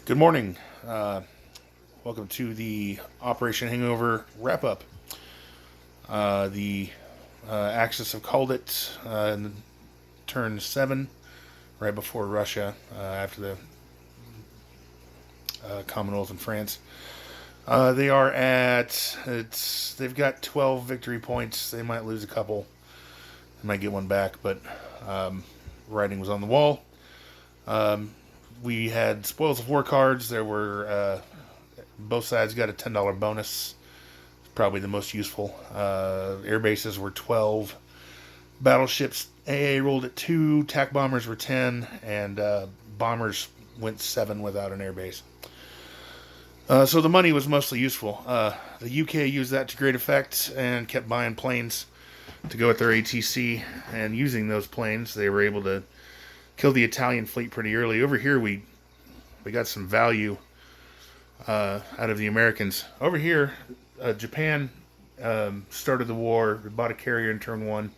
Good morning. Welcome to the Operation Hangover wrap-up. The Axis have called it in turn 7, right before Russia, after the Commonwealth and France. They are they've got 12 victory points. They might lose a couple. They might get one back, but writing was on the wall. We had spoils of war cards. There were both sides got a $10 bonus. Probably the most useful. Air bases were 12. Battleships AA rolled at 2. TAC bombers were 10, and bombers went 7 without an air base. So the money was mostly useful. The UK used that to great effect and kept buying planes to go with their ATC. And using those planes, they were able to kill the Italian fleet pretty early. Over here, we got some value out of the Americans. Over here, Japan started the war, bought a carrier in turn 1,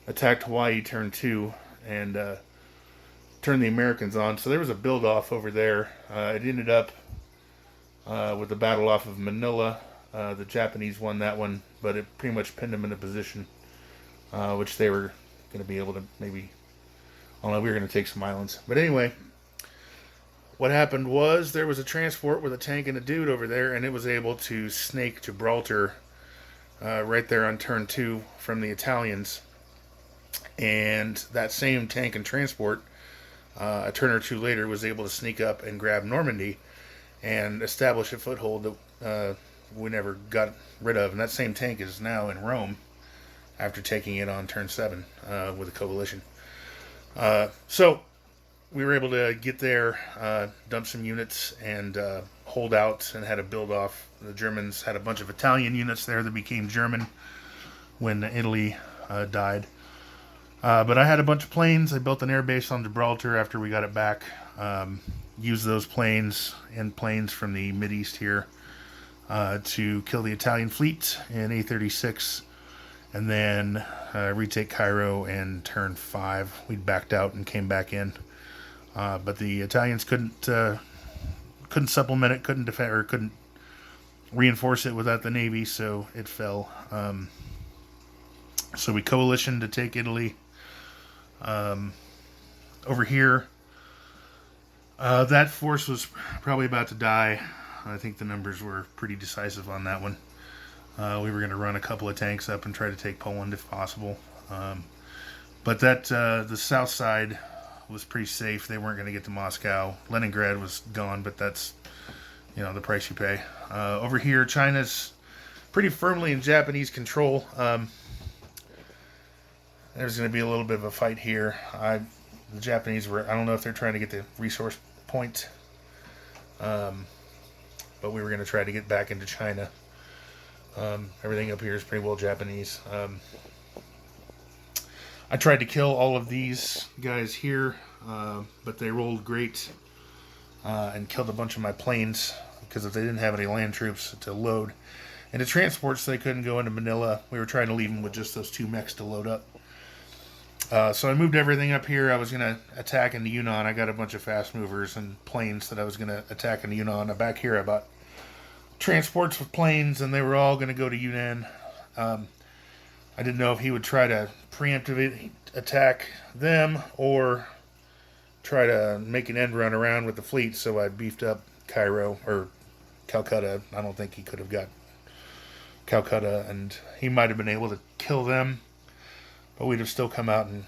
attacked Hawaii turn 2, and turned the Americans on. So there was a build-off over there. It ended up with the battle off of Manila. The Japanese won that one, but it pretty much pinned them in a position which they were going to be able to maybe... I don't know, we were going to take some islands. But anyway, what happened was there was a transport with a tank and a dude over there, and it was able to snake Gibraltar right there on turn 2 from the Italians. And that same tank and transport, a turn or two later, was able to sneak up and grab Normandy and establish a foothold that we never got rid of. And that same tank is now in Rome after taking it on turn 7 with a coalition. So we were able to get there, dump some units, and hold out and had a build-off. The Germans had a bunch of Italian units there that became German when Italy died. But I had a bunch of planes. I built an air base on Gibraltar after we got it back. Used those planes and planes from the Mideast here to kill the Italian fleet in A-36. And then retake Cairo and turn 5. We backed out and came back in. But the Italians couldn't supplement it, couldn't defend, or couldn't reinforce it without the Navy, so it fell. So we coalitioned to take Italy. Over here, that force was probably about to die. I think the numbers were pretty decisive on that one. We were going to run a couple of tanks up and try to take Poland if possible. But the south side was pretty safe. They weren't going to get to Moscow. Leningrad was gone, but that's, the price you pay. Over here, China's pretty firmly in Japanese control. There's going to be a little bit of a fight here. The Japanese I don't know if they're trying to get the resource point, but we were going to try to get back into China. Everything up here is pretty well Japanese. I tried to kill all of these guys here, but they rolled great and killed a bunch of my planes because if they didn't have any land troops to load and to transport, so they couldn't go into Manila. We were trying to leave them with just those 2 mechs to load up. So I moved everything up here. I was going to attack into Yunnan. I got a bunch of fast movers and planes that I was going to attack into Yunnan. Back here I bought transports with planes, and they were all going to go to Yunnan. I didn't know if he would try to preemptively attack them or try to make an end run around with the fleet, so I beefed up Cairo, or Calcutta. I don't think he could have got Calcutta, and he might have been able to kill them, but we'd have still come out and,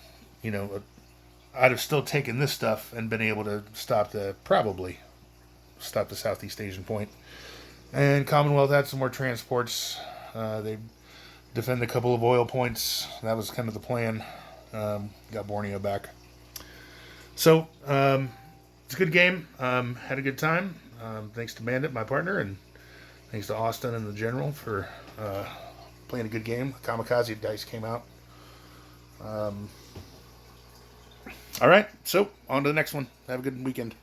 I'd have still taken this stuff and been able to probably stop the Southeast Asian point. And Commonwealth had some more transports. They defend a couple of oil points. That was kind of the plan. Got Borneo back. So, it's a good game. Had a good time. Thanks to Bandit, my partner, and thanks to Austin and the General for playing a good game. Kamikaze dice came out. All right, so on to the next one. Have a good weekend.